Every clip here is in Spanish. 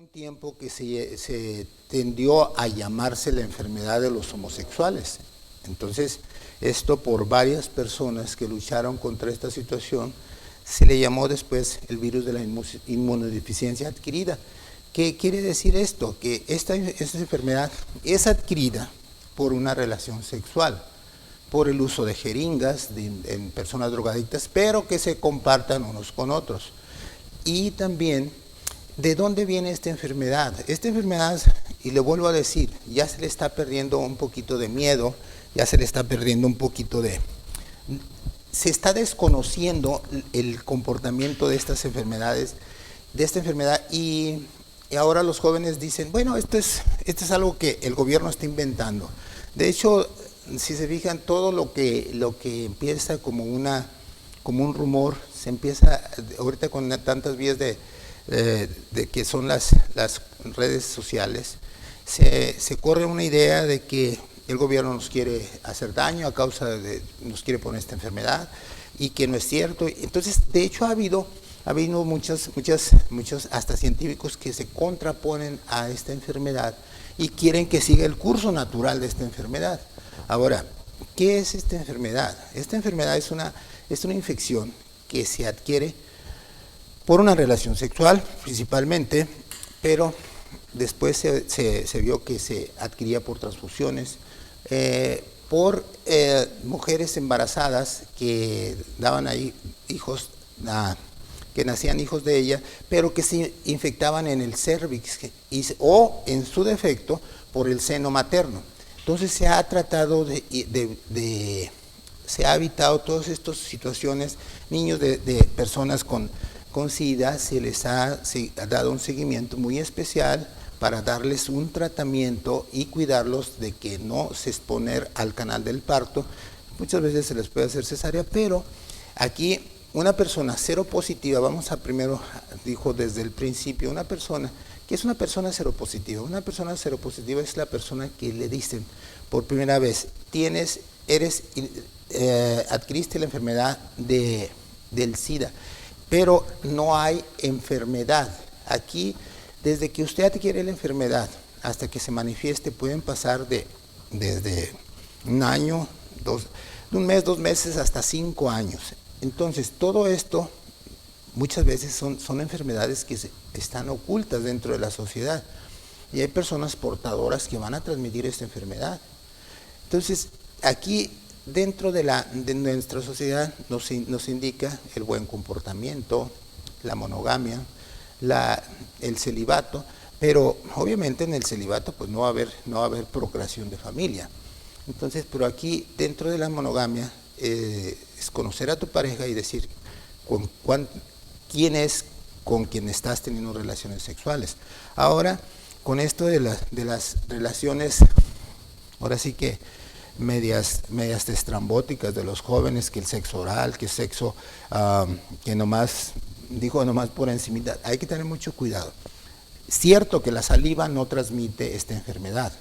un tiempo que se tendió a llamarse la enfermedad de los homosexuales. Entonces, esto por varias personas que lucharon contra esta situación, se le llamó después el virus de la inmunodeficiencia adquirida. ¿Qué quiere decir esto? Que esta enfermedad es adquirida por una relación sexual, por el uso de jeringas en personas drogadictas, pero que se compartan unos con otros. Y también, ¿de dónde viene esta enfermedad? Esta enfermedad, y le vuelvo a decir, ya se le está perdiendo un poquito de miedo, ya se le está perdiendo un poquito de... Se está desconociendo el comportamiento de estas enfermedades, de esta enfermedad, y ahora los jóvenes dicen, bueno, esto es algo que el gobierno está inventando. De hecho, si se fijan, todo lo que empieza como un rumor, se empieza ahorita con tantas vías de que son las redes sociales, se corre una idea de que el gobierno nos quiere hacer daño a causa de, nos quiere poner esta enfermedad, y que no es cierto. Entonces, de hecho, ha habido muchos hasta científicos que se contraponen a esta enfermedad y quieren que siga el curso natural de esta enfermedad. Ahora, ¿qué es esta enfermedad? Esta enfermedad es una infección que se adquiere por una relación sexual, principalmente, pero después se vio que se adquiría por transfusiones, por mujeres embarazadas que daban ahí hijos, que nacían hijos de ella, pero que se infectaban en el cérvix o, en su defecto, por el seno materno. Entonces se ha tratado se ha evitado todas estas situaciones. Niños de personas con SIDA se les ha dado un seguimiento muy especial para darles un tratamiento y cuidarlos de que no se exponer al canal del parto. Muchas veces se les puede hacer cesárea, pero aquí una persona seropositiva, vamos a primero, dijo desde el principio, una persona que es una persona seropositiva. Una persona seropositiva es la persona que le dicen por primera vez, adquiriste la enfermedad del SIDA, pero no hay enfermedad. Aquí, desde que usted adquiere la enfermedad hasta que se manifieste, pueden pasar desde un año, de un mes, 2 meses, hasta 5 años. Entonces, todo esto muchas veces son enfermedades que están ocultas dentro de la sociedad, y hay personas portadoras que van a transmitir esta enfermedad. Entonces, aquí dentro de nuestra sociedad nos indica el buen comportamiento, la monogamia, el celibato, pero obviamente en el celibato pues no va a haber procreación de familia. Entonces, pero aquí dentro de la monogamia es conocer a tu pareja y decir quién es con quien estás teniendo relaciones sexuales. Ahora, con esto de las relaciones, ahora sí que medias estrambóticas de los jóvenes, que el sexo oral, que el sexo que nomás por encimita, hay que tener mucho cuidado. Cierto que la saliva no transmite esta enfermedad,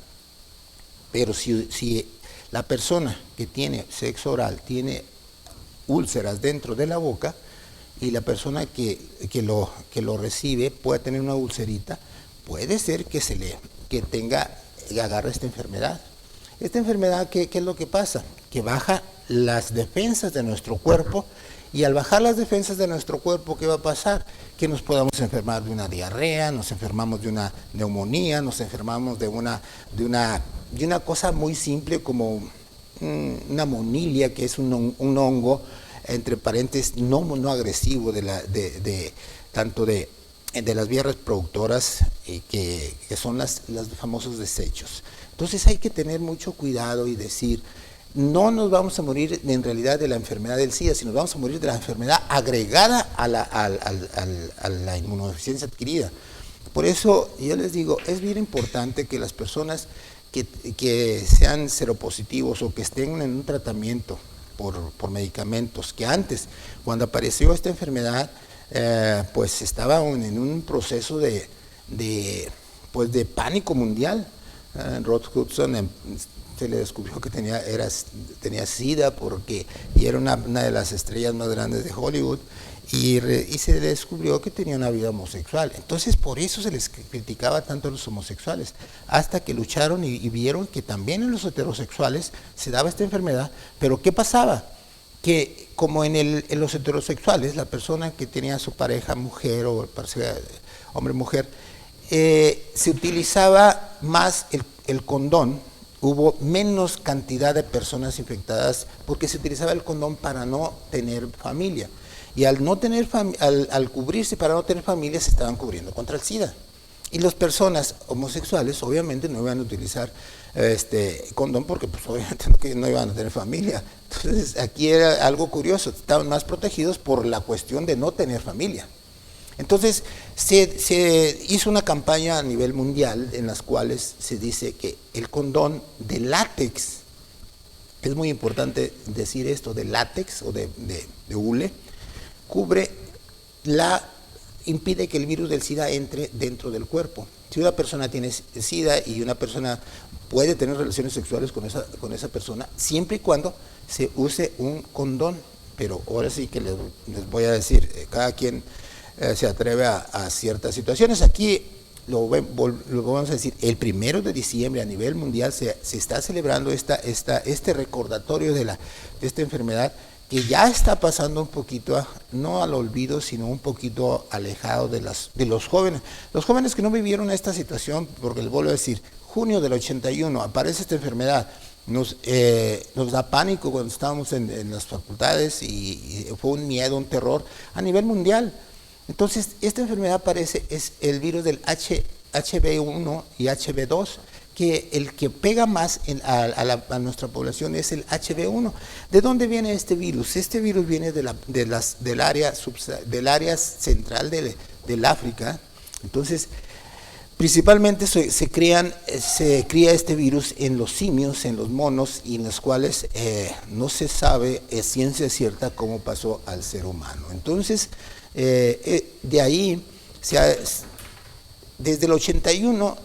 pero si la persona que tiene sexo oral tiene úlceras dentro de la boca, y la persona que lo recibe puede tener una ulcerita, puede ser que agarre esta enfermedad. Esta enfermedad, ¿qué es lo que pasa? Que baja las defensas de nuestro cuerpo, y al bajar las defensas de nuestro cuerpo, ¿qué va a pasar? Que nos podamos enfermar de una diarrea, nos enfermamos de una neumonía, nos enfermamos de una cosa muy simple como una monilia, que es un hongo, entre paréntesis, no agresivo, tanto de las vías reproductoras, que son los famosos desechos. Entonces hay que tener mucho cuidado y decir, no nos vamos a morir en realidad de la enfermedad del SIDA, sino vamos a morir de la enfermedad agregada a la inmunodeficiencia adquirida. Por eso yo les digo, es bien importante que las personas que sean seropositivos o que estén en un tratamiento por medicamentos, que antes, cuando apareció esta enfermedad, pues estaban en un proceso de pánico mundial. Rod Hudson se le descubrió que tenía SIDA, y era una de las estrellas más grandes de Hollywood, y se descubrió que tenía una vida homosexual. Entonces por eso se les criticaba tanto a los homosexuales, hasta que lucharon y vieron que también en los heterosexuales se daba esta enfermedad. Pero ¿qué pasaba? Que como en los heterosexuales, la persona que tenía su pareja mujer o hombre-mujer, se utilizaba más el condón, hubo menos cantidad de personas infectadas porque se utilizaba el condón para no tener familia. Y al no tener al cubrirse para no tener familia, se estaban cubriendo contra el SIDA. Y las personas homosexuales obviamente no iban a utilizar condón porque pues obviamente no iban a tener familia. Entonces aquí era algo curioso, estaban más protegidos por la cuestión de no tener familia. Entonces se hizo una campaña a nivel mundial en las cuales se dice que el condón de látex, es muy importante decir esto, de látex o de hule, impide que el virus del SIDA entre dentro del cuerpo. Si una persona tiene SIDA y una persona puede tener relaciones sexuales con esa persona, siempre y cuando se use un condón. Pero ahora sí que les voy a decir, cada quien se atreve a ciertas situaciones. Aquí lo vamos a decir, el 1 de diciembre a nivel mundial se está celebrando este recordatorio de esta enfermedad, que ya está pasando un poquito, no al olvido, sino un poquito alejado de los jóvenes. Los jóvenes que no vivieron esta situación, porque les vuelvo a decir, junio del 81 aparece esta enfermedad, nos da pánico cuando estábamos en las facultades y fue un miedo, un terror a nivel mundial. Entonces, esta enfermedad aparece, es el virus del HB1 y HB2, que el que pega más a nuestra población es el HB1. ¿De dónde viene este virus? Este virus viene del área central del África. Entonces, principalmente se cría este virus en los simios, en los monos, y en los cuales no se sabe, es ciencia cierta, cómo pasó al ser humano. Entonces, de ahí desde el 81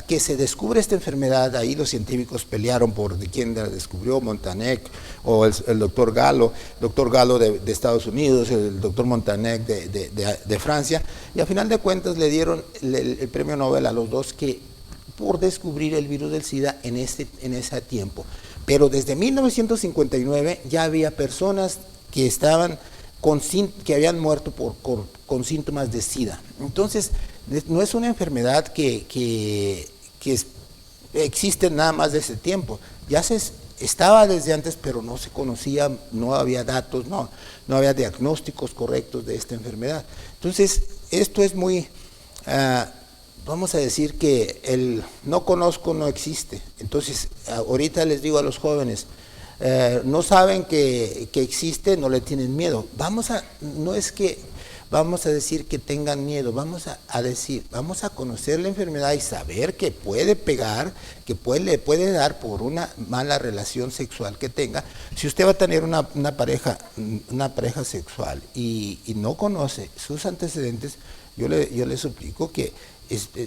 que se descubre esta enfermedad, ahí los científicos pelearon por de quién la descubrió, Montagnec o el doctor Gallo de Estados Unidos, el doctor Montagnec de Francia, y a final de cuentas le dieron el premio Nobel a los dos por descubrir el virus del SIDA en ese tiempo. Pero desde 1959 ya había personas que habían muerto con síntomas de SIDA. Entonces, no es una enfermedad que existe nada más de ese tiempo. Ya estaba desde antes, pero no se conocía, no había datos, no había diagnósticos correctos de esta enfermedad. Entonces, esto es muy, vamos a decir que el no conozco no existe. Entonces, ahorita les digo a los jóvenes, no saben que existe, no le tienen miedo. No es que vamos a decir que tengan miedo, vamos a conocer la enfermedad y saber que puede pegar, que le puede dar por una mala relación sexual que tenga. Si usted va a tener una pareja sexual y no conoce sus antecedentes, yo le suplico que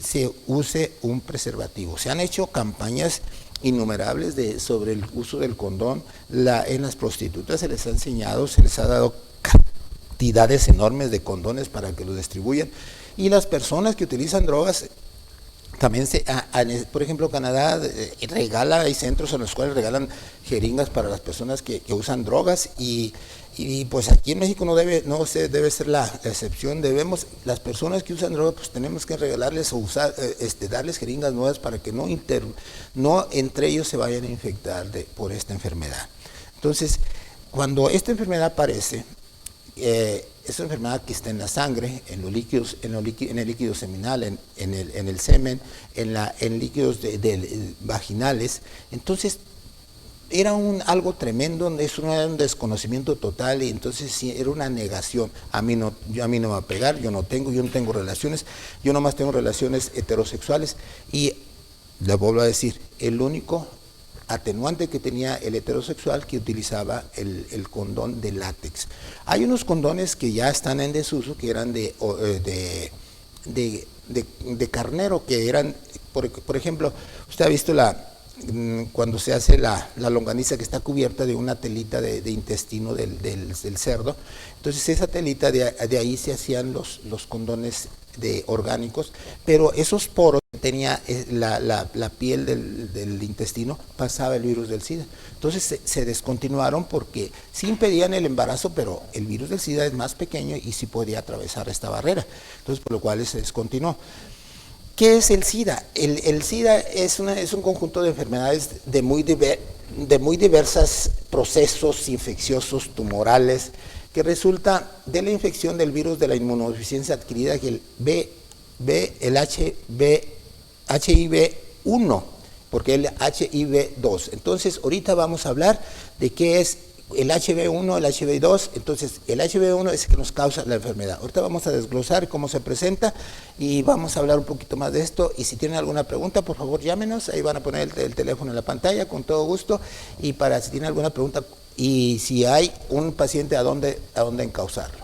se use un preservativo. Se han hecho campañas innumerables sobre el uso del condón. En las prostitutas se les ha enseñado, se les ha dado cantidades enormes de condones para que los distribuyan, y las personas que utilizan drogas también por ejemplo, Canadá hay centros en los cuales regalan jeringas para las personas que usan drogas, y pues aquí en México no debe ser la excepción. Las personas que usan drogas, pues tenemos que regalarles o darles jeringas nuevas para que no entre ellos se vayan a infectar por esta enfermedad. Entonces, cuando esta enfermedad aparece, es una enfermedad que está en la sangre, en los líquidos, en el líquido seminal, en el semen, en líquidos vaginales. Entonces, era algo tremendo, era un desconocimiento total, y entonces sí, era una negación. A mí no me va a pegar, yo no tengo relaciones, yo nomás tengo relaciones heterosexuales. Y le vuelvo a decir, el único atenuante que tenía el heterosexual que utilizaba el condón de látex. Hay unos condones que ya están en desuso, que eran de carnero, que eran, por ejemplo, usted ha visto cuando se hace la longaniza, que está cubierta de una telita de intestino del cerdo. Entonces esa telita, de ahí se hacían los condones orgánicos, pero esos poros que tenía la piel del intestino, pasaba el virus del SIDA. Entonces se descontinuaron porque sí impedían el embarazo, pero el virus del SIDA es más pequeño y sí podía atravesar esta barrera. Entonces, por lo cual se descontinuó. ¿Qué es el SIDA? El SIDA es un conjunto de enfermedades de muy diversos procesos infecciosos, tumorales, que resulta de la infección del virus de la inmunodeficiencia adquirida, que el HIV-1, porque el HIV-2. Entonces, ahorita vamos a hablar de qué es el HIV-1, el HIV-2. Entonces, el HIV-1 es el que nos causa la enfermedad. Ahorita vamos a desglosar cómo se presenta y vamos a hablar un poquito más de esto. Y si tienen alguna pregunta, por favor llámenos. Ahí van a poner el teléfono en la pantalla con todo gusto. Y para si tienen alguna pregunta y si hay un paciente, a dónde encauzarlo.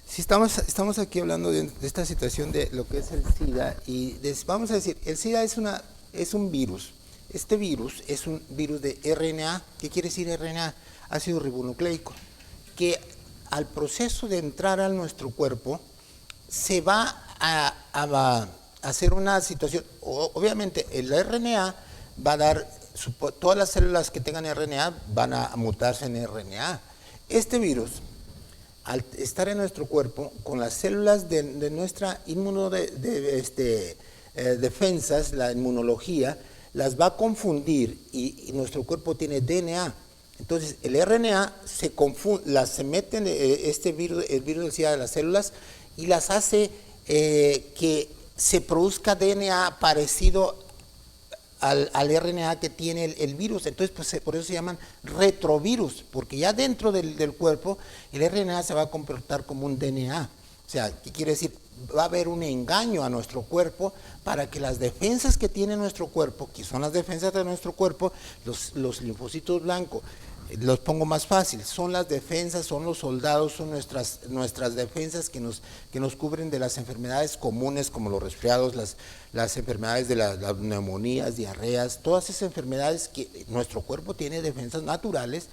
Si estamos aquí hablando de esta situación de lo que es el SIDA, y vamos a decir, el SIDA es un virus. Este virus es un virus de RNA. ¿Qué quiere decir RNA? Ácido ribonucleico, que al proceso de entrar a nuestro cuerpo se va a hacer una situación. Obviamente el RNA va a dar, todas las células que tengan RNA van a mutarse en RNA. Este virus, al estar en nuestro cuerpo, con las células de nuestra defensas, la inmunología, las va a confundir y nuestro cuerpo tiene DNA. Entonces, el RNA se mete en el virus del SIDA de las células y las hace que se produzca DNA parecido al RNA que tiene el virus. Entonces, pues, por eso se llaman retrovirus, porque ya dentro del cuerpo el RNA se va a comportar como un DNA. O sea, ¿qué quiere decir? Va a haber un engaño a nuestro cuerpo para que las defensas que tiene nuestro cuerpo, que son las defensas de nuestro cuerpo, los linfocitos blancos, los pongo más fácil, son las defensas, son los soldados, son nuestras defensas que nos cubren de las enfermedades comunes como los resfriados, las enfermedades de las neumonías, diarreas, todas esas enfermedades que nuestro cuerpo tiene defensas naturales.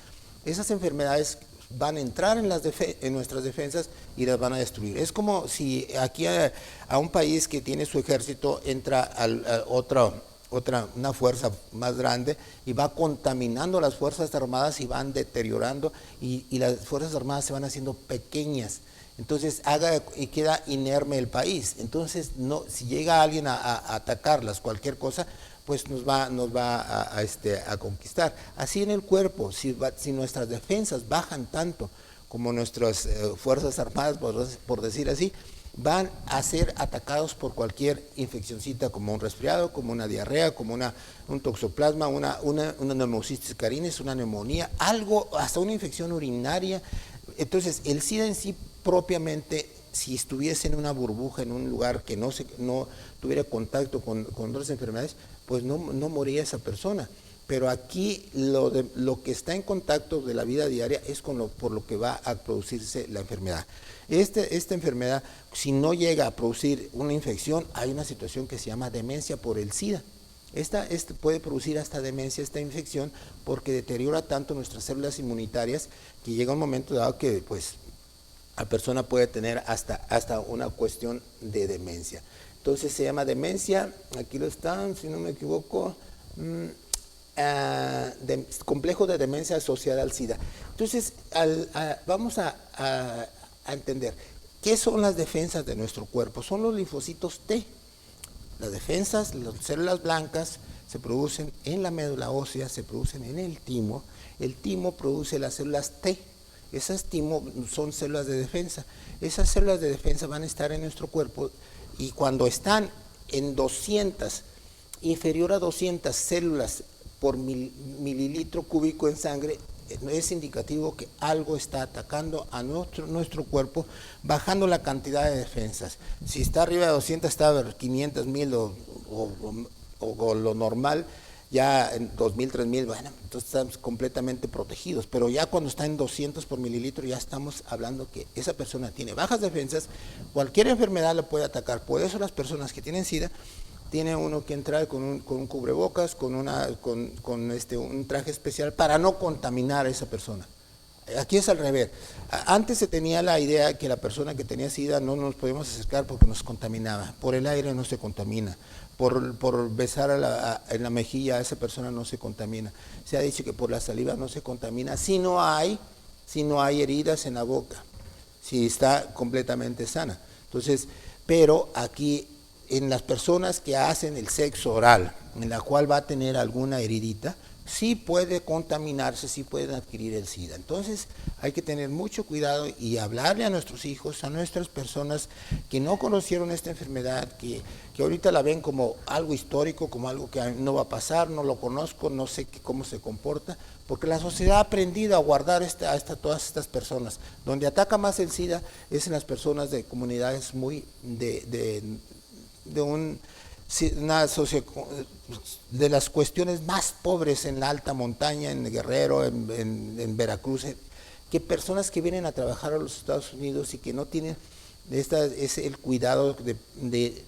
Esas enfermedades van a entrar en nuestras defensas y las van a destruir. Es como si aquí a un país que tiene su ejército entra una fuerza más grande y va contaminando las fuerzas armadas y van deteriorando y las fuerzas armadas se van haciendo pequeñas. Entonces y queda inerme el país. Entonces si llega alguien a atacarlas, cualquier cosa, pues nos va a conquistar. Así en el cuerpo, si nuestras defensas bajan tanto como nuestras fuerzas armadas, por decir así, van a ser atacados por cualquier infeccioncita, como un resfriado, como una diarrea, como un toxoplasma, una neumocistis carinensis, una neumonía, algo, hasta una infección urinaria. Entonces, el SIDA en sí propiamente, si estuviese en una burbuja, en un lugar que no tuviera contacto con otras enfermedades, pues no moría esa persona. Pero aquí lo que está en contacto de la vida diaria es por lo que va a producirse la enfermedad. Esta enfermedad, si no llega a producir una infección, hay una situación que se llama demencia por el SIDA. Puede producir hasta demencia esta infección porque deteriora tanto nuestras células inmunitarias que llega un momento dado que pues la persona puede tener hasta una cuestión de demencia. Entonces se llama demencia, aquí lo están, si no me equivoco, complejo de demencia asociada al SIDA. Entonces vamos a entender qué son las defensas de nuestro cuerpo. Son los linfocitos T. Las defensas, las células blancas se producen en la médula ósea, se producen en el timo. El timo produce las células T. Esas timo son células de defensa. Esas células de defensa van a estar en nuestro cuerpo y cuando están en 200, inferior a 200 células por mililitro cúbico en sangre, es indicativo que algo está atacando a nuestro cuerpo, bajando la cantidad de defensas. Si está arriba de 200, está a 500, 1000 o lo normal, ya en 2000, 3000, bueno, entonces estamos completamente protegidos, pero ya cuando está en 200 por mililitro ya estamos hablando que esa persona tiene bajas defensas, cualquier enfermedad le puede atacar. Por eso las personas que tienen SIDA tiene uno que entrar con un cubrebocas, con un traje especial para no contaminar a esa persona. Aquí es al revés. Antes se tenía la idea que la persona que tenía SIDA no nos podíamos acercar porque nos contaminaba. Por el aire no se contamina. Por besar en la mejilla a esa persona no se contamina. Se ha dicho que por la saliva no se contamina si no hay heridas en la boca, si está completamente sana. Entonces, pero aquí en las personas que hacen el sexo oral, en la cual va a tener alguna heridita, sí puede contaminarse, sí pueden adquirir el SIDA. Entonces hay que tener mucho cuidado y hablarle a nuestros hijos, a nuestras personas que no conocieron esta enfermedad, que ahorita la ven como algo histórico, como algo que no va a pasar, no lo conozco, no sé cómo se comporta, porque la sociedad ha aprendido a guardar todas estas personas. Donde ataca más el SIDA es en las personas de comunidades muy de las cuestiones más pobres en la alta montaña, en Guerrero, en Veracruz, que personas que vienen a trabajar a los Estados Unidos y que no tienen el cuidado de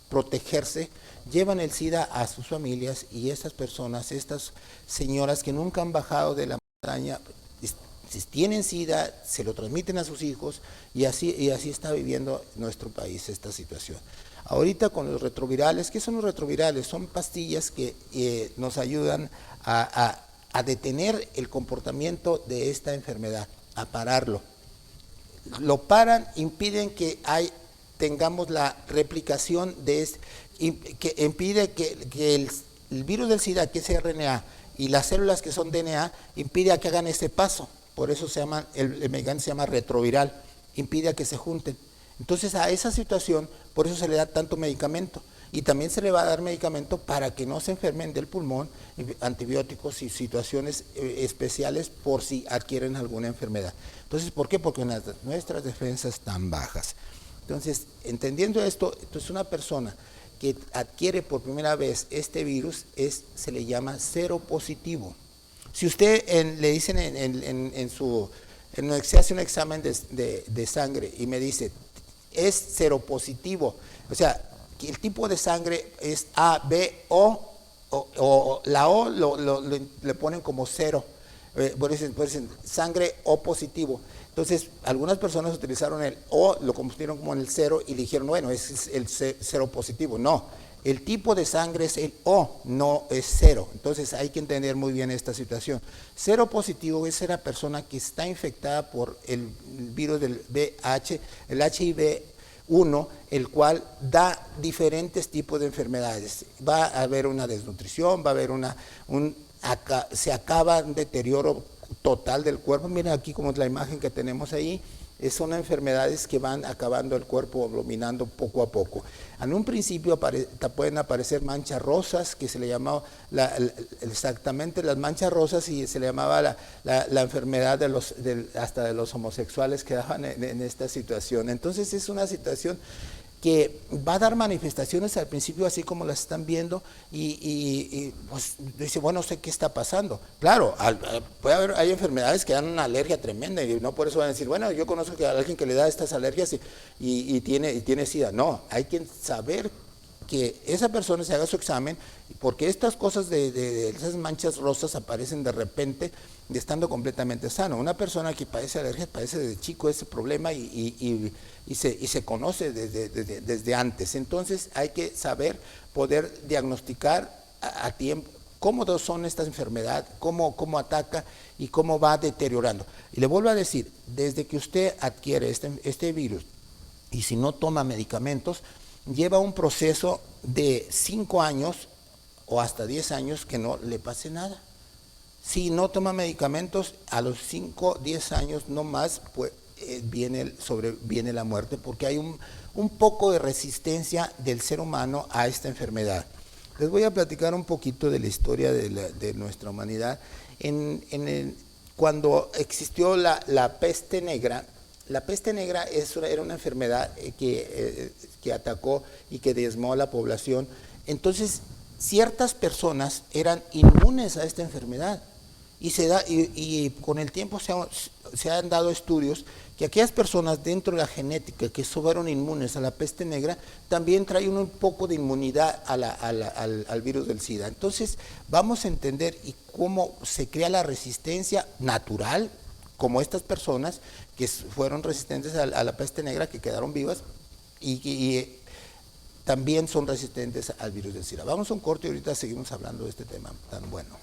protegerse, llevan el SIDA a sus familias, y estas personas, estas señoras que nunca han bajado de la montaña, si tienen SIDA, se lo transmiten a sus hijos, y así está viviendo nuestro país esta situación. Ahorita con los retrovirales, ¿qué son los retrovirales? Son pastillas que nos ayudan a detener el comportamiento de esta enfermedad, a pararlo. Lo paran, impiden que tengamos la replicación que impide que el virus del SIDA, que es RNA, y las células que son DNA, impide que hagan ese paso. Por eso el medicamento se llama retroviral, impide a que se junten. Entonces a esa situación, por eso se le da tanto medicamento, y también se le va a dar medicamento para que no se enfermen del pulmón, antibióticos y situaciones especiales por si adquieren alguna enfermedad. Entonces, ¿por qué? Porque nuestras defensas están bajas. Entonces, entendiendo esto, entonces una persona que adquiere por primera vez este virus se le llama seropositivo. Si usted le dicen se hace un examen de sangre y me dice, es seropositivo, o sea, el tipo de sangre es A, B, o la O le ponen como cero, por eso dicen sangre O positivo. Entonces, algunas personas utilizaron el O, lo convirtieron como en el cero y le dijeron, bueno, es el cero positivo. No, el tipo de sangre es el O, no es cero. Entonces, hay que entender muy bien esta situación. Cero positivo es la persona que está infectada por el virus del VIH, el HIV-1, el cual da diferentes tipos de enfermedades. Va a haber una desnutrición, va a haber se acaba un deterioro total del cuerpo. Miren aquí como es la imagen que tenemos ahí, son enfermedades que van acabando el cuerpo, dominando poco a poco. En un principio pueden aparecer manchas rosas, que se le llamaba exactamente las manchas rosas, y se le llamaba la enfermedad hasta de los homosexuales que daban en esta situación. Entonces es una situación que va a dar manifestaciones al principio así como las están viendo, y pues dice, bueno, no sé qué está pasando. Claro, hay enfermedades que dan una alergia tremenda, y no por eso van a decir, bueno, yo conozco a alguien que le da estas alergias y tiene SIDA. No, hay que saber que esa persona se haga su examen, porque estas cosas de esas manchas rosas aparecen de repente, estando completamente sano. Una persona que padece alergias padece desde chico ese problema y se conoce desde antes. Entonces hay que saber poder diagnosticar a tiempo cómo son estas enfermedades, cómo ataca y cómo va deteriorando. Y le vuelvo a decir, desde que usted adquiere este virus, y si no toma medicamentos, lleva un proceso de 5 años o hasta 10 años que no le pase nada. Si no toma medicamentos, a los 5, 10 años no más, pues viene la muerte, porque hay un poco de resistencia del ser humano a esta enfermedad. Les voy a platicar un poquito de la historia de nuestra humanidad. cuando existió la peste negra, la peste negra era una enfermedad que atacó y que diezmó a la población. Entonces, ciertas personas eran inmunes a esta enfermedad. Y con el tiempo se han dado estudios que aquellas personas dentro de la genética que fueron inmunes a la peste negra también traen un poco de inmunidad al virus del SIDA. Entonces vamos a entender cómo se crea la resistencia natural, como estas personas que fueron resistentes a la peste negra, que quedaron vivas y también son resistentes al virus del SIDA. Vamos a un corte y ahorita seguimos hablando de este tema tan bueno.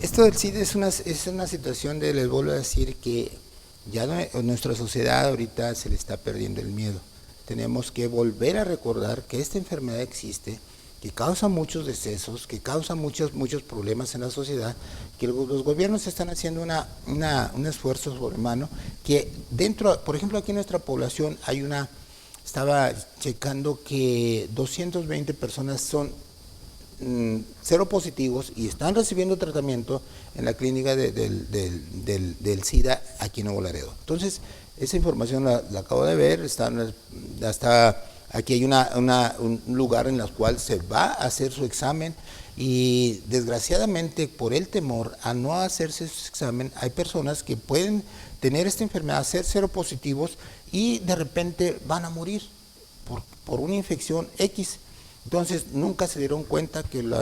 Esto del SIDA es una situación de, les vuelvo a decir, que ya nuestra sociedad ahorita se le está perdiendo el miedo. Tenemos que volver a recordar que esta enfermedad existe, que causa muchos decesos, que causa muchos problemas en la sociedad, que los gobiernos están haciendo un esfuerzo sobrehumano, que dentro, por ejemplo, aquí en nuestra población estaba checando que 220 personas son cero positivos y están recibiendo tratamiento en la clínica del SIDA aquí en Nuevo Laredo. Entonces, esa información la acabo de ver, aquí hay un lugar en el cual se va a hacer su examen y desgraciadamente por el temor a no hacerse su examen, hay personas que pueden tener esta enfermedad, ser cero positivos y de repente van a morir por una infección X. Entonces, nunca se dieron cuenta que el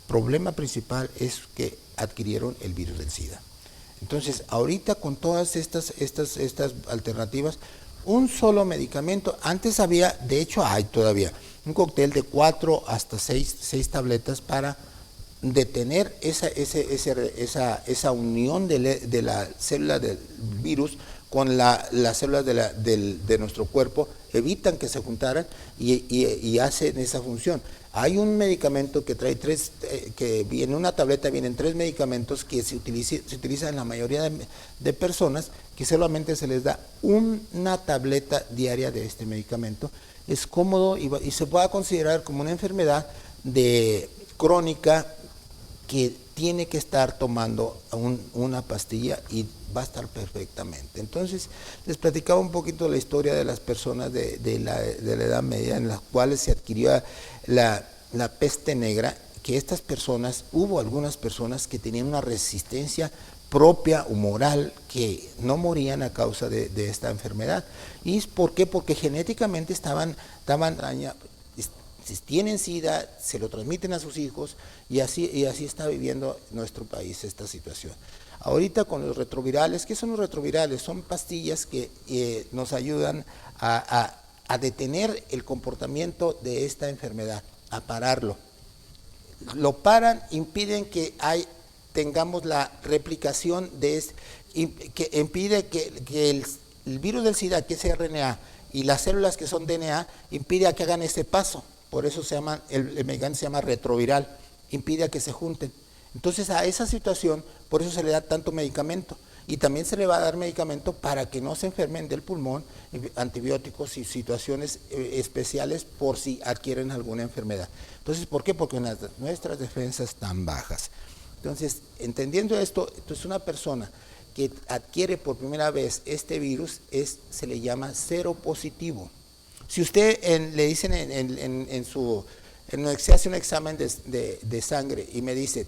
problema principal es que adquirieron el virus del SIDA. Entonces, ahorita con todas estas alternativas, un solo medicamento, antes había, de hecho hay todavía, un cóctel de 4 hasta 6 tabletas para detener esa unión de la célula del virus con las células de nuestro cuerpo, evitan que se juntaran y hacen esa función. Hay un medicamento que trae que en una tableta vienen 3 medicamentos que se utilizan en la mayoría de personas, que solamente se les da una tableta diaria de este medicamento. Es cómodo y se puede considerar como una enfermedad crónica que tiene que estar tomando una pastilla y va a estar perfectamente. Entonces, les platicaba un poquito la historia de las personas de la Edad Media en las cuales se adquirió la peste negra, que estas personas, hubo algunas personas que tenían una resistencia propia o moral, que no morían a causa de esta enfermedad. ¿Y por qué? Porque genéticamente estaban si tienen SIDA, se lo transmiten a sus hijos y así está viviendo nuestro país esta situación. Ahorita con los retrovirales, ¿qué son los retrovirales? Son pastillas que nos ayudan a detener el comportamiento de esta enfermedad, a pararlo. Lo paran, impiden que tengamos la replicación que impide que el virus del SIDA, que es RNA, y las células que son DNA, impide que hagan ese paso. Por eso el medicamento se llama retroviral, impide que se junten. Entonces a esa situación, por eso se le da tanto medicamento. Y también se le va a dar medicamento para que no se enfermen del pulmón, antibióticos y situaciones especiales por si adquieren alguna enfermedad. Entonces, ¿por qué? Porque nuestras defensas están bajas. Entonces, entendiendo esto, entonces una persona que adquiere por primera vez este virus se le llama seropositivo. Si usted le dicen se hace un examen de sangre y me dice,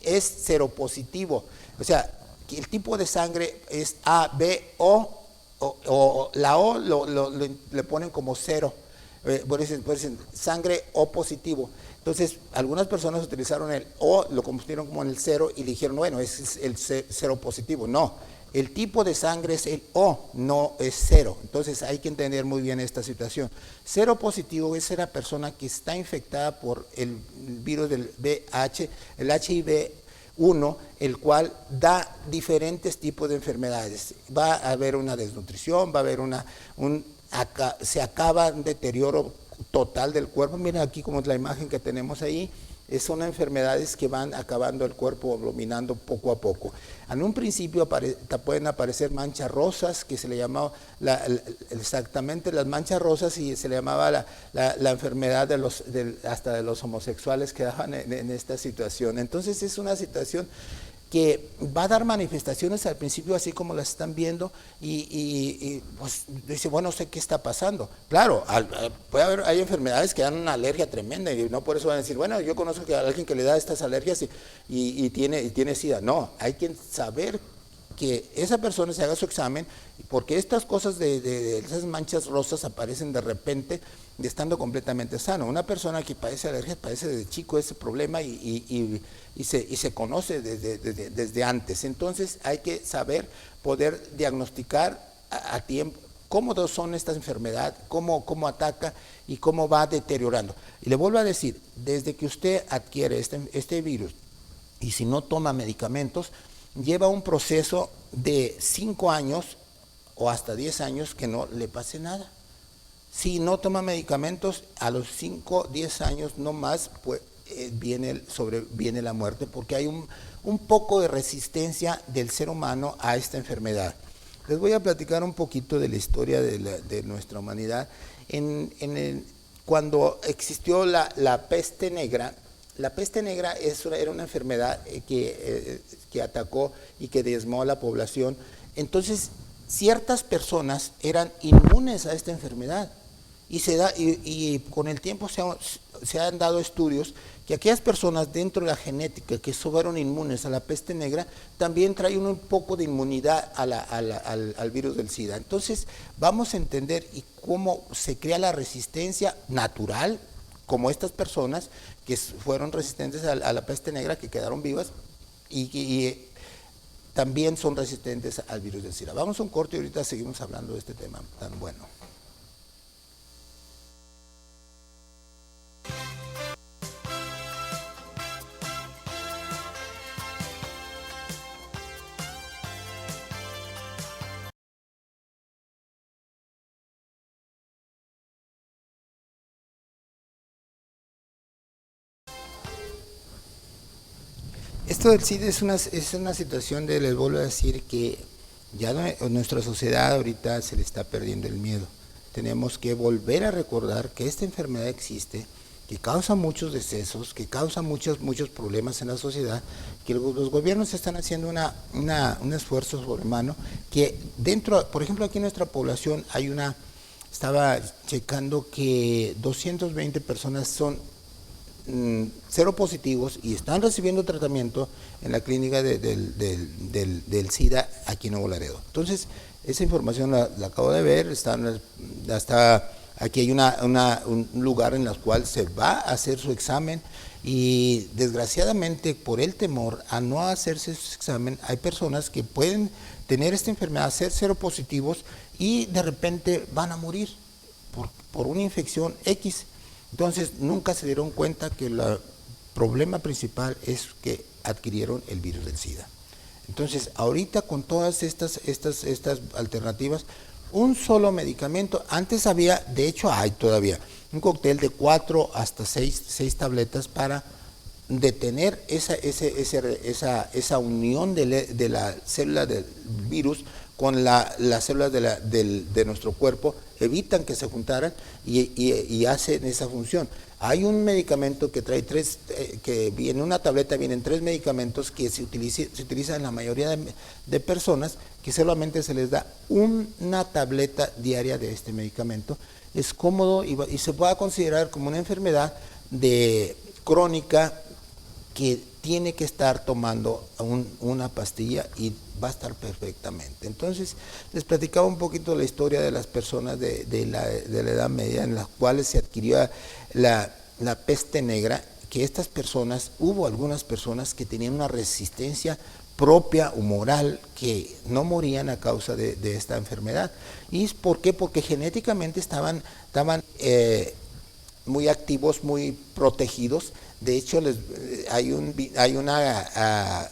es seropositivo, o sea, el tipo de sangre es A, B, o la O le ponen como 0, por eso sangre O positivo. Entonces, algunas personas utilizaron el O, lo convirtieron como en el 0 y le dijeron, bueno, es el seropositivo. No, el tipo de sangre es el O, no es 0. Entonces, hay que entender muy bien esta situación. Seropositivo es la persona que está infectada por el virus del VIH, el HIV-1, el cual da diferentes tipos de enfermedades. Va a haber una desnutrición, va a haber se acaba un deterioro total del cuerpo. Miren aquí como es la imagen que tenemos ahí. Son enfermedades que van acabando el cuerpo, dominando poco a poco. En un principio pueden aparecer manchas rosas, que se le llamaba exactamente las manchas rosas, y se le llamaba la enfermedad hasta de los homosexuales que daban en esta situación. Entonces es una situación que va a dar manifestaciones al principio así como las están viendo y pues dice, bueno, sé qué está pasando. Claro, hay enfermedades que dan una alergia tremenda y no por eso van a decir, bueno, yo conozco a alguien que le da estas alergias y tiene SIDA. No, hay que saber que esa persona se haga su examen, porque estas cosas de esas manchas rosas aparecen de repente estando completamente sano. Una persona que padece alergias padece desde chico ese problema y se conoce desde antes. Entonces hay que saber poder diagnosticar a tiempo cómo son estas enfermedades, cómo ataca y cómo va deteriorando. Y le vuelvo a decir, desde que usted adquiere este virus y si no toma medicamentos, lleva un proceso de 5 años o hasta 10 años que no le pase nada. Si no toma medicamentos, a los 5, 10 años no más, pues viene la muerte, porque hay un poco de resistencia del ser humano a esta enfermedad. Les voy a platicar un poquito de la historia de nuestra humanidad. Cuando existió la peste negra, la peste negra era una enfermedad que atacó y que diezmó a la población. Entonces, ciertas personas eran inmunes a esta enfermedad. Y con el tiempo se han dado estudios que aquellas personas dentro de la genética que fueron inmunes a la peste negra también traen un poco de inmunidad al virus del SIDA. Entonces, vamos a entender cómo se crea la resistencia natural, como estas personas que fueron resistentes a la peste negra, que quedaron vivas y también son resistentes al virus del SIDA. Vamos a un corte y ahorita seguimos hablando de este tema tan bueno. Esto del SIDA es una situación les vuelvo a decir que ya nuestra sociedad ahorita se le está perdiendo el miedo. Tenemos que volver a recordar que esta enfermedad existe, que causa muchos decesos, que causa muchos problemas en la sociedad, que los gobiernos están haciendo un esfuerzo sobrehumano, que por ejemplo aquí en nuestra población estaba checando que 220 personas son cero positivos y están recibiendo tratamiento en la clínica del SIDA aquí en Nuevo Laredo. Entonces, esa información la acabo de ver, aquí hay un lugar en el cual se va a hacer su examen y desgraciadamente por el temor a no hacerse su examen, hay personas que pueden tener esta enfermedad, ser cero positivos y de repente van a morir por una infección X. Entonces, nunca se dieron cuenta que el problema principal es que adquirieron el virus del SIDA. Entonces, ahorita con todas estas alternativas, un solo medicamento, antes había, de hecho hay todavía, un cóctel de 4 hasta 6 tabletas para detener esa unión de la célula del virus con las células de nuestro cuerpo, evitan que se juntaran y hacen esa función. Hay un medicamento que trae que en una tableta vienen 3 medicamentos que se utiliza en la mayoría de personas, que solamente se les da una tableta diaria de este medicamento. Es cómodo y se puede considerar como una enfermedad crónica que tiene que estar tomando una pastilla y va a estar perfectamente. Entonces, les platicaba un poquito la historia de las personas de la Edad Media en las cuales se adquirió la peste negra, que estas personas, hubo algunas personas que tenían una resistencia propia o moral que no morían a causa de esta enfermedad. ¿Y por qué? Porque genéticamente estaban muy activos, muy protegidos. De hecho, hay una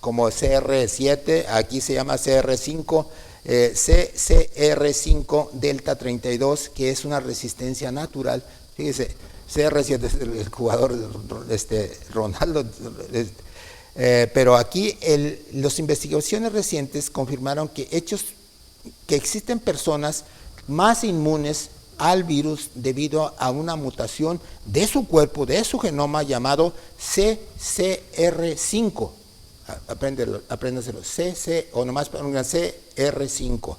como CR7, aquí se llama CR5, CCR5 delta 32, que es una resistencia natural. Fíjese, CR7 es el jugador Ronaldo. Pero aquí las investigaciones recientes confirmaron que existen personas más inmunes al virus debido a una mutación de su cuerpo, de su genoma, llamado CCR5. Apréndaselo, o nomás pongan CR5.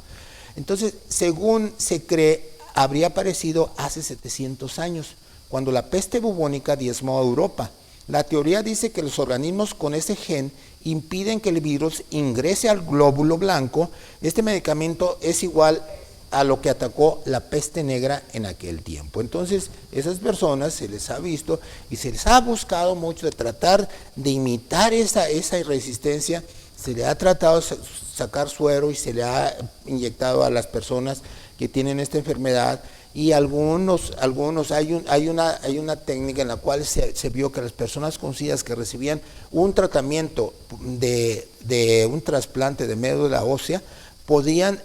Entonces, según se cree, habría aparecido hace 700 años, cuando la peste bubónica diezmó a Europa. La teoría dice que los organismos con ese gen impiden que el virus ingrese al glóbulo blanco. Este medicamento es igual a lo que atacó la peste negra en aquel tiempo. Entonces, esas personas se les ha visto y se les ha buscado mucho de tratar de imitar esa resistencia. Se le ha tratado de sacar suero y se le ha inyectado a las personas que tienen esta enfermedad. Y hay una técnica en la cual se vio que las personas con SIDA que recibían un tratamiento de un trasplante de médula ósea podían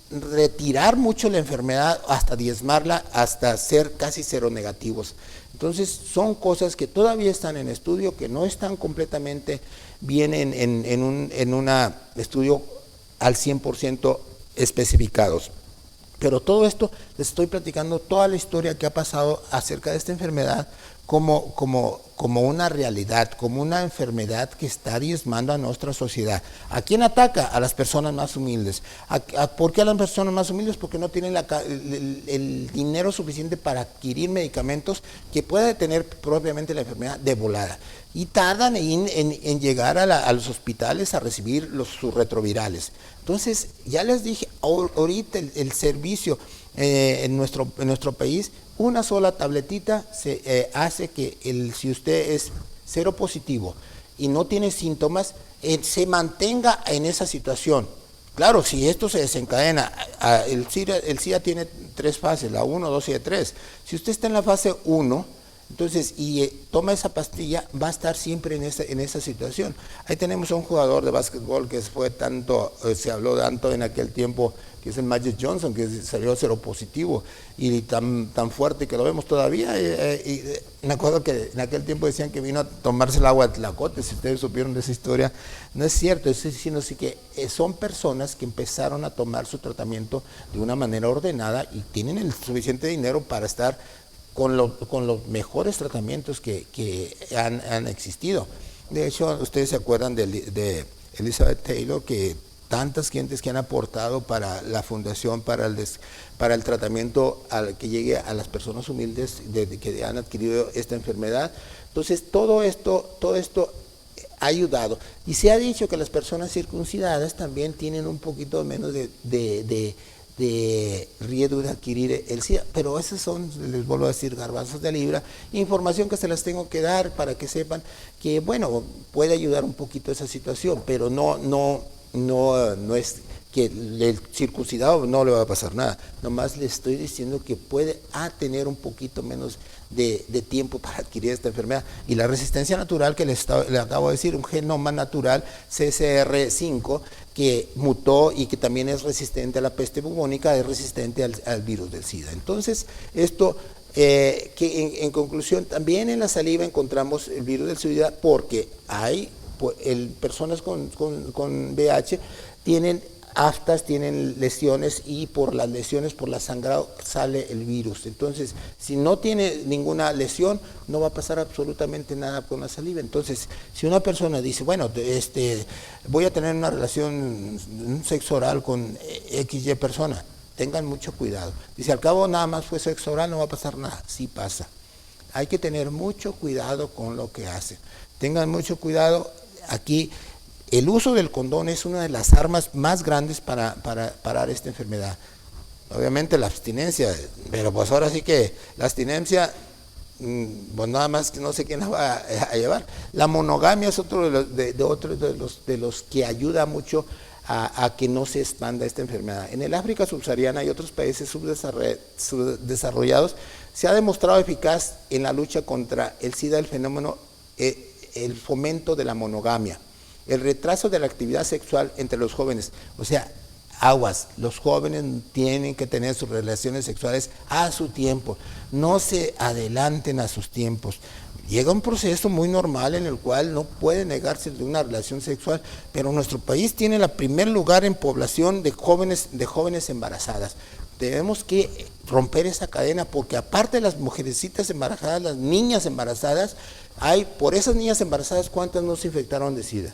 retirar mucho la enfermedad, hasta diezmarla, hasta ser casi seronegativos. Entonces son cosas que todavía están en estudio, que no están completamente bien en un estudio al 100% especificados. Pero todo esto, les estoy platicando toda la historia que ha pasado acerca de esta enfermedad como una realidad, como una enfermedad que está diezmando a nuestra sociedad. ¿A quién ataca? A las personas más humildes. ¿Por qué a las personas más humildes? Porque no tienen el dinero suficiente para adquirir medicamentos que pueda detener propiamente la enfermedad de volada. Y tardan en llegar a los hospitales a recibir sus retrovirales. Entonces, ya les dije, ahorita el servicio en nuestro país, una sola tabletita hace que si usted es cero positivo y no tiene síntomas, se mantenga en esa situación. Claro, si esto se desencadena, el SIDA tiene 3 fases, la 1, 2 y 3. Si usted está en la fase 1, entonces, toma esa pastilla, va a estar siempre en esa situación. Ahí tenemos a un jugador de básquetbol que se habló tanto en aquel tiempo, que es el Magic Johnson, que salió seropositivo, y tan fuerte que lo vemos todavía. Me acuerdo que en aquel tiempo decían que vino a tomarse el agua de Tlacote. Si ustedes supieron de esa historia, no es cierto, sino que son personas que empezaron a tomar su tratamiento de una manera ordenada y tienen el suficiente dinero para estar con los mejores tratamientos que han existido. De hecho, ustedes se acuerdan de Elizabeth Taylor, que tantas gentes que han aportado para la fundación, para el tratamiento que llegue a las personas humildes que han adquirido esta enfermedad. Entonces, todo esto ha ayudado. Y se ha dicho que las personas circuncidadas también tienen un poquito menos de riesgo de adquirir el SIDA, pero esos son, les vuelvo a decir, garbanzos de libra, información que se las tengo que dar para que sepan que, bueno, puede ayudar un poquito esa situación, pero no es que el circuncidado no le va a pasar nada, nomás le estoy diciendo que puede tener un poquito menos de tiempo para adquirir esta enfermedad. Y la resistencia natural que le acabo de decir, un genoma natural CCR5 que mutó y que también es resistente a la peste bubónica, es resistente al virus del SIDA. Entonces, esto, que en conclusión, también en la saliva encontramos el virus del SIDA, porque hay personas con VIH tienen aftas, tienen lesiones, y por las lesiones, por la sangrado, sale el virus. Entonces, si no tiene ninguna lesión, no va a pasar absolutamente nada con la saliva. Entonces, si una persona dice, bueno, voy a tener una relación, un sexo oral con XY persona, tengan mucho cuidado. Dice, al cabo nada más fue sexo oral, no va a pasar nada. Sí pasa. Hay que tener mucho cuidado con lo que hace. Tengan mucho cuidado. Aquí el uso del condón es una de las armas más grandes para parar esta enfermedad. Obviamente la abstinencia, pero pues ahora sí que la abstinencia, pues nada más que no sé quién la va a llevar. La monogamia es otro de los que ayuda mucho a que no se expanda esta enfermedad. En el África subsahariana y otros países subdesarrollados se ha demostrado eficaz en la lucha contra el SIDA el fenómeno, el fomento de la monogamia, el retraso de la actividad sexual entre los jóvenes. O sea, aguas, los jóvenes tienen que tener sus relaciones sexuales a su tiempo, no se adelanten a sus tiempos. Llega un proceso muy normal en el cual no puede negarse de una relación sexual, pero nuestro país tiene el primer lugar en población de jóvenes embarazadas. Debemos que romper esa cadena, porque aparte de las mujercitas embarazadas, las niñas embarazadas, por esas niñas embarazadas, ¿cuántas no se infectaron de SIDA?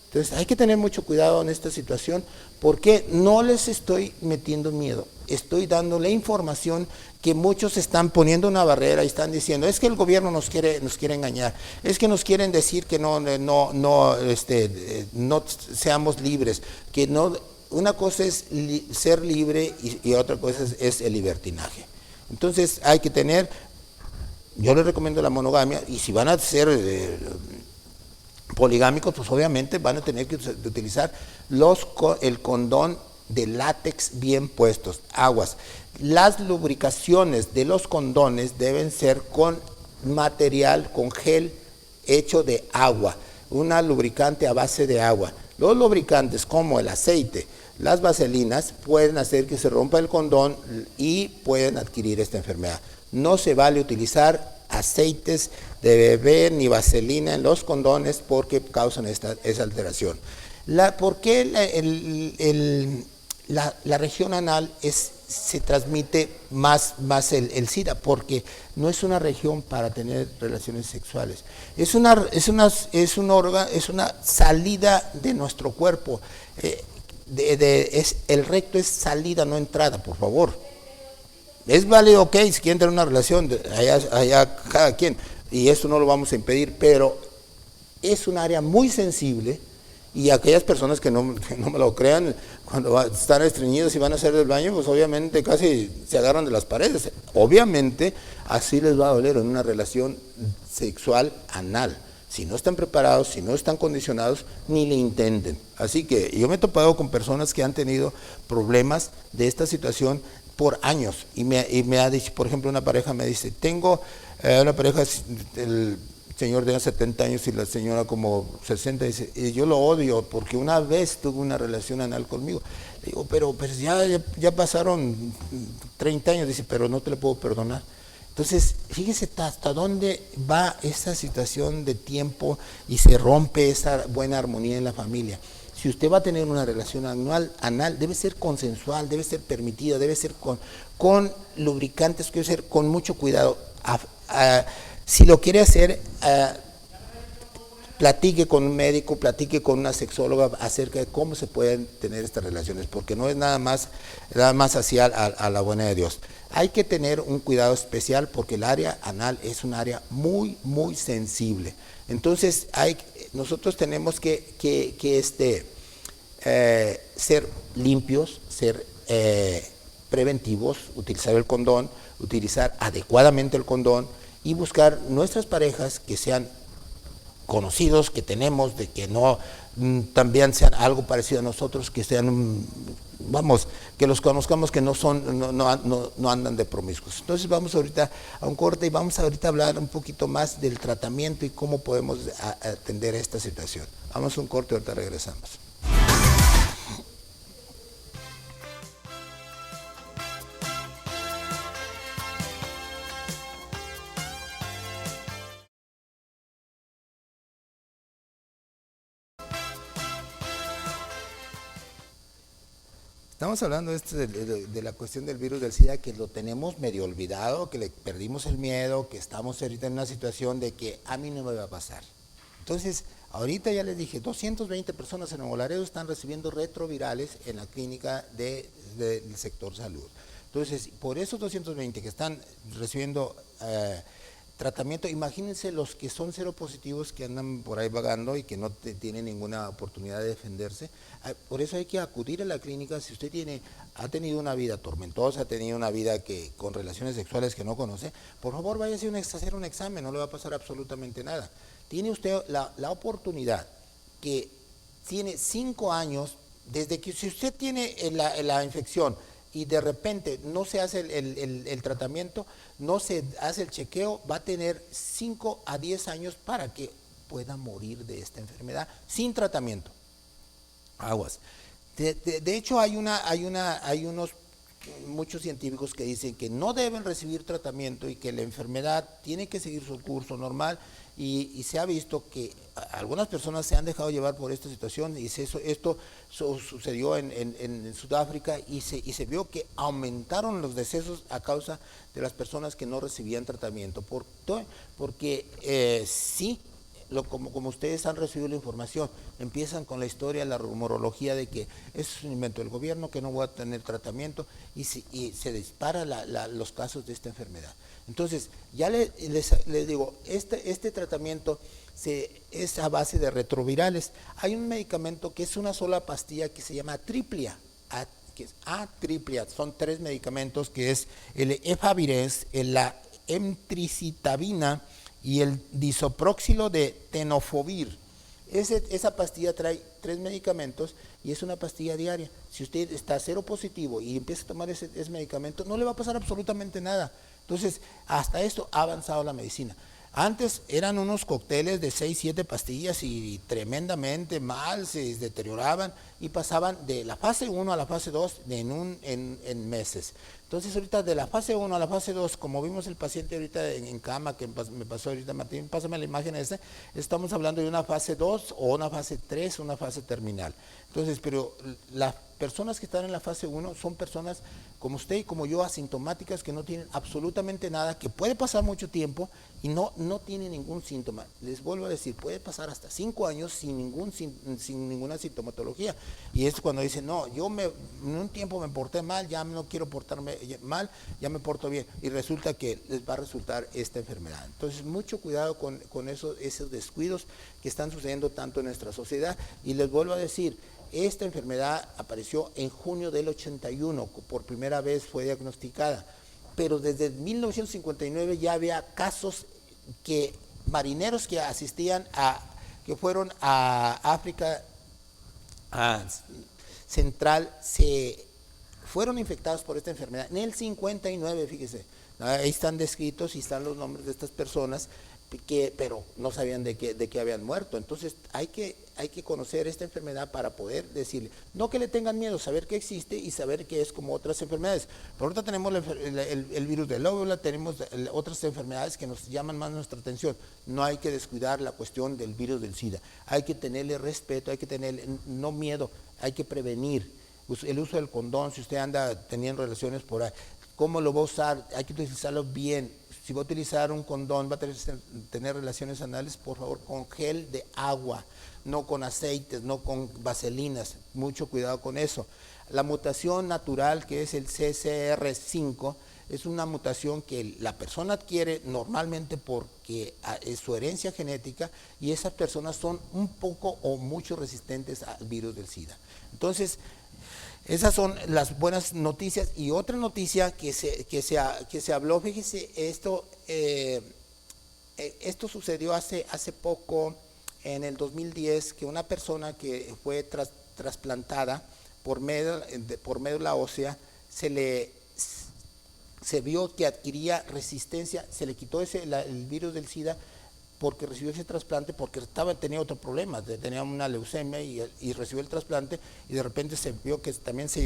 Entonces hay que tener mucho cuidado en esta situación, porque no les estoy metiendo miedo, estoy dándole información que muchos están poniendo una barrera y están diciendo, es que el gobierno nos quiere engañar, es que nos quieren decir que no seamos libres, que no, una cosa es ser libre y otra cosa es el libertinaje. Entonces hay que tener, yo les recomiendo la monogamia, y si van a ser poligámicos, pues obviamente van a tener que utilizar el condón de látex bien puestos. Aguas. Las lubricaciones de los condones deben ser con material, con gel hecho de agua, una lubricante a base de agua. Los lubricantes como el aceite, las vaselinas, pueden hacer que se rompa el condón y pueden adquirir esta enfermedad. No se vale utilizar aceites de bebé ni vaselina en los condones porque causan esa alteración. ¿Por qué la región anal se transmite más el SIDA? Porque no es una región para tener relaciones sexuales. Es una salida de nuestro cuerpo. El recto es salida, no entrada, por favor. Es válido, ok, si quieren tener una relación, allá cada quien, y eso no lo vamos a impedir, pero es un área muy sensible, y aquellas personas que no me lo crean, cuando están estreñidos y van a hacer el baño, pues obviamente casi se agarran de las paredes. Obviamente así les va a doler en una relación sexual anal. Si no están preparados, si no están condicionados, ni le intenten. Así que yo me he topado con personas que han tenido problemas de esta situación por años, y me ha dicho, por ejemplo, una pareja me dice, tengo una pareja, el señor tiene 70 años y la señora como 60, dice, y yo lo odio porque una vez tuvo una relación anal conmigo. Le digo, pero ya pasaron 30 años, dice, pero no te lo puedo perdonar. Entonces, fíjese hasta dónde va esa situación de tiempo y se rompe esa buena armonía en la familia. Si usted va a tener una relación anal, debe ser consensual, debe ser permitida, debe ser con lubricantes, debe ser con mucho cuidado. Si lo quiere hacer, platique con un médico, platique con una sexóloga acerca de cómo se pueden tener estas relaciones, porque no es nada más hacia a la buena de Dios. Hay que tener un cuidado especial porque el área anal es un área muy, muy sensible. Entonces, nosotros tenemos que ser limpios, ser preventivos, utilizar el condón, utilizar adecuadamente el condón y buscar nuestras parejas que sean conocidos, que tenemos, de que no también sean algo parecido a nosotros, que sean, que los conozcamos, que no andan de promiscuos. Entonces vamos ahorita a un corte y vamos ahorita a hablar un poquito más del tratamiento y cómo podemos atender esta situación. Vamos a un corte y ahorita regresamos. Estamos hablando de la cuestión del virus del SIDA, que lo tenemos medio olvidado, que le perdimos el miedo, que estamos ahorita en una situación de que a mí no me va a pasar. Entonces, ahorita ya les dije, 220 personas en Nuevo Laredo están recibiendo retrovirales en la clínica del sector salud. Entonces, por esos 220 que están recibiendo tratamiento, imagínense los que son seropositivos, que andan por ahí vagando y que no tienen ninguna oportunidad de defenderse. Por eso hay que acudir a la clínica. Si usted ha tenido una vida tormentosa, ha tenido una vida con relaciones sexuales que no conoce, por favor váyase a hacer un examen, no le va a pasar absolutamente nada. Tiene usted la oportunidad, que tiene 5 años, desde que si usted tiene la infección y de repente no se hace el tratamiento, no se hace el chequeo, va a tener 5 a 10 años para que pueda morir de esta enfermedad sin tratamiento. Aguas. De hecho, hay unos muchos científicos que dicen que no deben recibir tratamiento y que la enfermedad tiene que seguir su curso normal y se ha visto que algunas personas se han dejado llevar por esta situación y esto sucedió en Sudáfrica y se vio que aumentaron los decesos a causa de las personas que no recibían tratamiento. Porque sí, como ustedes han recibido la información, empiezan con la historia, la rumorología de que es un invento del gobierno, que no voy a tener tratamiento, y se dispara los casos de esta enfermedad. Entonces, ya les digo, este tratamiento es a base de retrovirales. Hay un medicamento que es una sola pastilla que se llama Atriplia, que es Atriplia, son 3 medicamentos, que es el Efavirenz, la emtricitabina y el disoproxilo de tenofovir. Esa pastilla trae 3 medicamentos y es una pastilla diaria. Si usted está cero positivo y empieza a tomar ese medicamento, no le va a pasar absolutamente nada. Entonces, hasta esto ha avanzado la medicina. Antes eran unos cócteles de 6, 7 pastillas y tremendamente mal, se deterioraban y pasaban de la fase 1 a la fase 2 en meses. Entonces ahorita de la fase 1 a la fase 2, como vimos el paciente ahorita en cama, que me pasó ahorita Martín, pásame la imagen esta, estamos hablando de una fase 2 o una fase 3, una fase terminal. Entonces, pero las personas que están en la fase 1 son personas como usted y como yo, asintomáticas, que no tienen absolutamente nada, que puede pasar mucho tiempo y no tiene ningún síntoma. Les vuelvo a decir, puede pasar hasta 5 años sin ninguna sintomatología. Y es cuando dicen, no, en un tiempo me porté mal, ya no quiero portarme mal, ya me porto bien. Y resulta que les va a resultar esta enfermedad. Entonces, mucho cuidado con esos descuidos que están sucediendo tanto en nuestra sociedad. Y les vuelvo a decir, esta enfermedad apareció en junio del 81, por primera vez fue diagnosticada, pero desde 1959 ya había casos que marineros que que fueron a África Central, se fueron infectados por esta enfermedad. En el 59, fíjese, ahí están descritos y están los nombres de estas personas, pero no sabían de qué habían muerto. Entonces hay que conocer esta enfermedad para poder decirle, no que le tengan miedo, saber que existe y saber que es como otras enfermedades. Pero ahorita tenemos el virus del ébola, tenemos otras enfermedades que nos llaman más nuestra atención. No hay que descuidar la cuestión del virus del SIDA. Hay que tenerle respeto, hay que tenerle no miedo, hay que prevenir. El uso del condón, si usted anda teniendo relaciones por ahí, ¿cómo lo va a usar? Hay que utilizarlo bien. Si va a utilizar un condón, va a tener relaciones anales, por favor, con gel de agua, no con aceites, no con vaselinas. Mucho cuidado con eso. La mutación natural, que es el CCR5, es una mutación que la persona adquiere normalmente porque es su herencia genética y esas personas son un poco o mucho resistentes al virus del SIDA. Entonces, esas son las buenas noticias. Y otra noticia que se habló, fíjese, esto sucedió hace poco, en el 2010, que una persona que fue trasplantada por médula ósea, se vio que adquiría resistencia, se le quitó el virus del SIDA porque recibió ese trasplante, porque tenía otro problema, tenía una leucemia y recibió el trasplante y de repente se vio que también se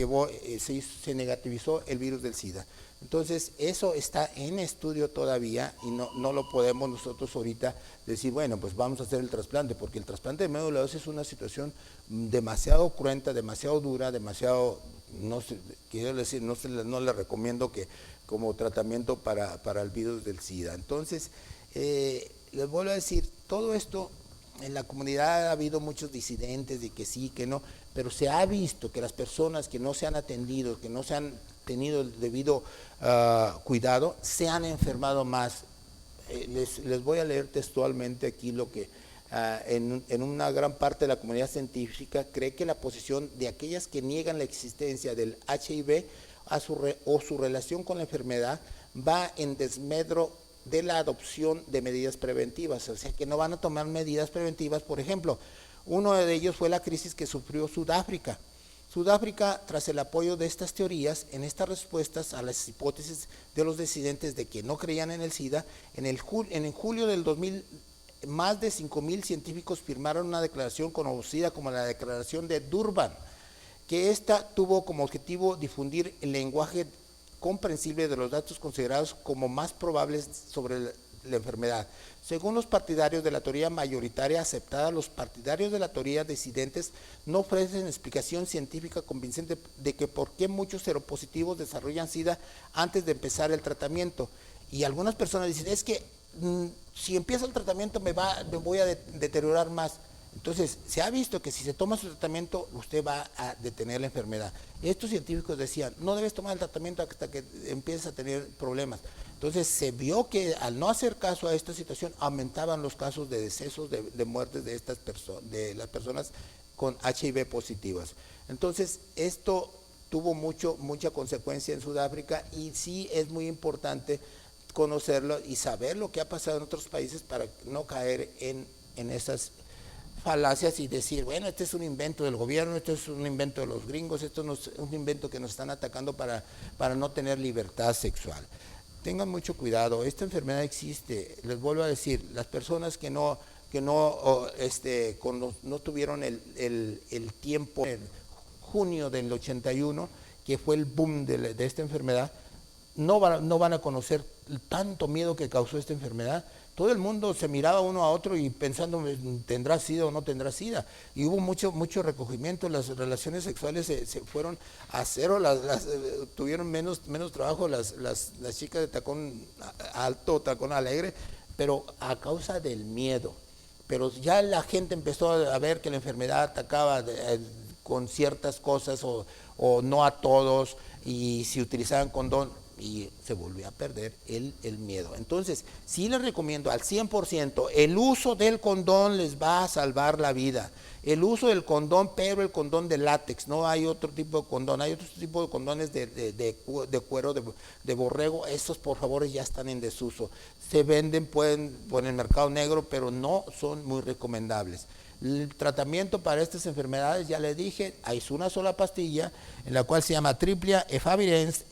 negativizó el virus del SIDA. Entonces, eso está en estudio todavía y no lo podemos nosotros ahorita decir, bueno, pues vamos a hacer el trasplante, porque el trasplante de médula ósea es una situación demasiado cruenta, demasiado dura, demasiado, quiero decir, no le recomiendo que como tratamiento para el virus del SIDA. Entonces, les vuelvo a decir, todo esto en la comunidad ha habido muchos disidentes de que sí, que no, pero se ha visto que las personas que no se han atendido, que no se han tenido el debido cuidado, se han enfermado más. Les voy a leer textualmente aquí lo que en una gran parte de la comunidad científica cree que la posición de aquellas que niegan la existencia del HIV o su relación con la enfermedad va en desmedro de la adopción de medidas preventivas, o sea que no van a tomar medidas preventivas. Por ejemplo, uno de ellos fue la crisis que sufrió Sudáfrica. Sudáfrica, tras el apoyo de estas teorías, en estas respuestas a las hipótesis de los disidentes de que no creían en el SIDA, en julio del 2000, más de 5,000 científicos firmaron una declaración conocida como la Declaración de Durban, que esta tuvo como objetivo difundir el lenguaje comprensible de los datos considerados como más probables sobre la enfermedad. Según los partidarios de la teoría mayoritaria aceptada, los partidarios de la teoría disidentes no ofrecen explicación científica convincente de que por qué muchos seropositivos desarrollan SIDA antes de empezar el tratamiento. Y algunas personas dicen, es que si empiezo el tratamiento me voy a deteriorar más. Entonces, se ha visto que si se toma su tratamiento, usted va a detener la enfermedad. Estos científicos decían, no debes tomar el tratamiento hasta que empieces a tener problemas. Entonces, se vio que al no hacer caso a esta situación, aumentaban los casos de decesos, de muertes de las personas con HIV positivas. Entonces, esto tuvo mucha consecuencia en Sudáfrica y sí es muy importante conocerlo y saber lo que ha pasado en otros países para no caer en esas falacias y decir, bueno, este es un invento del gobierno, esto es un invento de los gringos, esto no es un invento que nos están atacando para no tener libertad sexual. Tengan mucho cuidado, esta enfermedad existe, les vuelvo a decir, las personas que no tuvieron el tiempo en junio del 81, que fue el boom de esta enfermedad, no van a conocer tanto miedo que causó esta enfermedad. Todo el mundo se miraba uno a otro y pensando, ¿tendrá SIDA o no tendrá SIDA? Y hubo mucho recogimiento, las relaciones sexuales se fueron a cero, tuvieron menos trabajo las chicas de tacón alto, tacón alegre, pero a causa del miedo. Pero ya la gente empezó a ver que la enfermedad atacaba con ciertas cosas o no a todos, y si utilizaban condón, y se volvió a perder el miedo. Entonces, sí les recomiendo al 100%, el uso del condón les va a salvar la vida. El uso del condón, pero el condón de látex, no hay otro tipo de condón, hay otro tipo de condones de cuero de borrego, esos por favor ya están en desuso. Se venden en el mercado negro, pero no son muy recomendables. El tratamiento para estas enfermedades, ya les dije, hay una sola pastilla, en la cual se llama triplia efavirenz,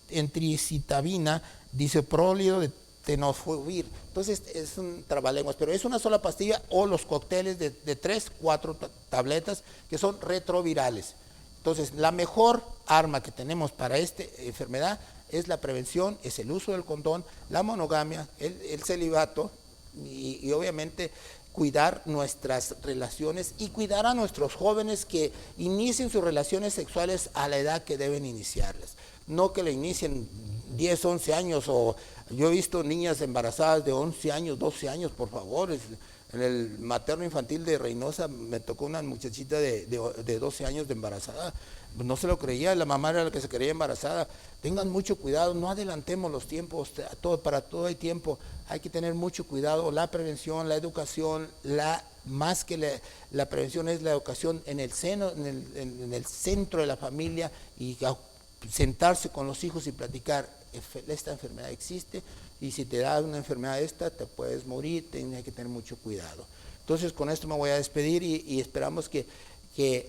entricitabina, disoprolio de tenofovir. Entonces es un trabalenguas, pero es una sola pastilla o los cócteles de 3, 4 tabletas que son retrovirales. Entonces la mejor arma que tenemos para esta enfermedad es la prevención, es el uso del condón, la monogamia, el celibato y obviamente cuidar nuestras relaciones y cuidar a nuestros jóvenes que inicien sus relaciones sexuales a la edad que deben iniciarlas. No que le inicien 10, 11 años, o yo he visto niñas embarazadas de 11 años, 12 años, por favor. En el materno infantil de Reynosa me tocó una muchachita de 12 años de embarazada. No se lo creía, la mamá era la que se creía embarazada. Tengan mucho cuidado, no adelantemos los tiempos, para todo hay tiempo. Hay que tener mucho cuidado, la prevención, la educación, más que la prevención es la educación en el seno, en el centro de la familia, y sentarse con los hijos y platicar, esta enfermedad existe, y si te da una enfermedad esta, te puedes morir, tienes que tener mucho cuidado. Entonces con esto me voy a despedir y esperamos que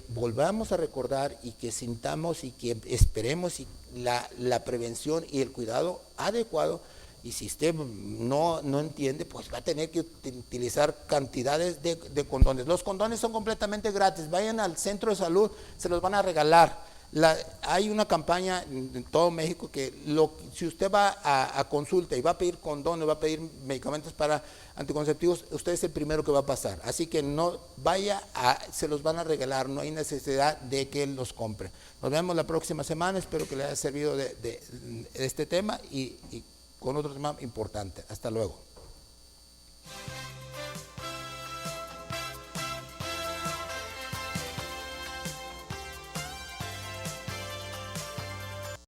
volvamos a recordar y que sintamos y que esperemos la prevención y el cuidado adecuado. Y si usted no entiende, pues va a tener que utilizar cantidades de condones. Los condones son completamente gratis, vayan al centro de salud, se los van a regalar. Hay una campaña en todo México que si usted va a consulta y va a pedir condones, va a pedir medicamentos para anticonceptivos, usted es el primero que va a pasar. Así que no vaya, se los van a regalar, no hay necesidad de que los compre. Nos vemos la próxima semana, espero que le haya servido de este tema y con otro tema importante. Hasta luego.